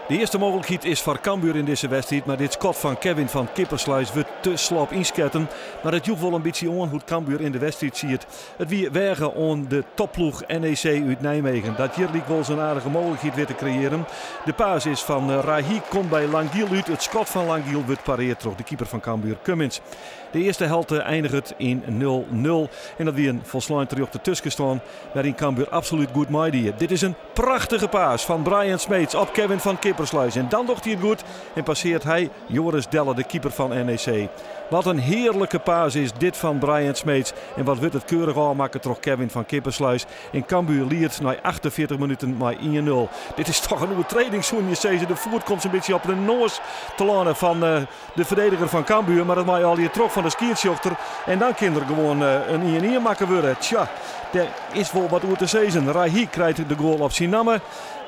De eerste mogelijkheid is voor Cambuur in deze wedstrijd, maar dit schot van Kevin van Kippersluis wordt te slap insketten. Maar het joeg wel een beetje aan hoe Cambuur in de wedstrijd ziet. Het wie wegen aan de topploeg NEC uit Nijmegen. Dat hier liep wel zijn aardige mogelijkheid weer te creëren. De paas is van Rahi, komt bij Langiel uit. Het schot van Langiel wordt pareerd door de keeper van Cambuur, Cummins. De eerste helft eindigt in 0-0. En dat weer een volslijn terug op de tussen staan, waarin Cambuur absoluut goed meedeed. Dit is een prachtige paas van Brian Smeets op Kevin van Kippersluis. En dan doet hij het goed en passeert hij Joris Delle, de keeper van NEC. Wat een heerlijke paas is dit van Brian Smeets. En wat wordt het keurig aanmaken door Kevin van Kippersluis. En Cambuur leidt na 48 minuten met 1-0. Dit is toch een overtreding, zo'n je zeggen. De voet komt een beetje op de noos te lanen van de verdediger van Cambuur. Maar dat mag al je trok van de skiertsjochter. En dan kan er gewoon een 1-1 maken worden. Tja, er is wel wat over te zeggen. Rahi krijgt de goal op zijn namen.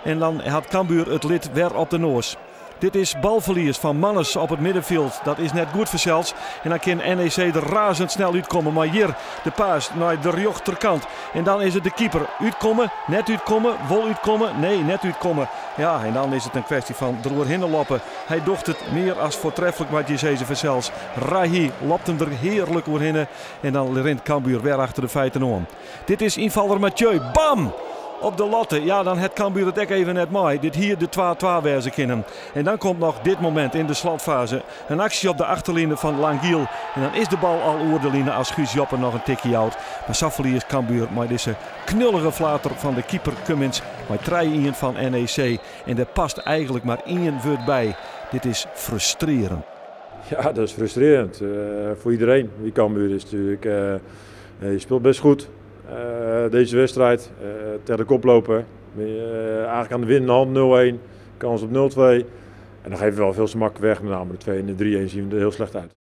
En dan had Cambuur het lid weer op de noos. Dit is balverlies van Mannes op het middenveld. Dat is net goed voor Cels. En dan kan NEC er razendsnel uitkomen. Maar hier de paas naar de rechterkant. En dan is het de keeper. Uitkomen, net uitkomen, vol uitkomen. Nee, net uitkomen. Ja, en dan is het een kwestie van eroverheen lopen. Hij docht het meer als voortreffelijk wat je zei voor Cels. Rahi lopt hem er heerlijk doorheen. En dan rent Cambuur weer achter de feiten om. Dit is invaller Mathieu. Bam! Op de latte, ja, dan het Cambuur het ook even net mooi. Dit hier de 2-2 wezen kunnen. En dan komt nog dit moment in de slotfase. Een actie op de achterlijn van Langiel. En dan is de bal al over de lijn als Guus Joppen nog een tikje out. Maar Saffeli is Cambuur met deze knullige flater van de keeper Cummins. Met 3-1 van NEC. En daar past eigenlijk maar 1 woord bij. Dit is frustrerend. Ja, dat is frustrerend. Voor iedereen. Wie Cambuur is natuurlijk. Je speelt best goed. Deze wedstrijd tegen de koploper. Eigenlijk aan de winnende hand 0-1. Kans op 0-2. En dan geven we wel veel te makkelijk weg. Met name de 2 en de 3-1 zien we er heel slecht uit.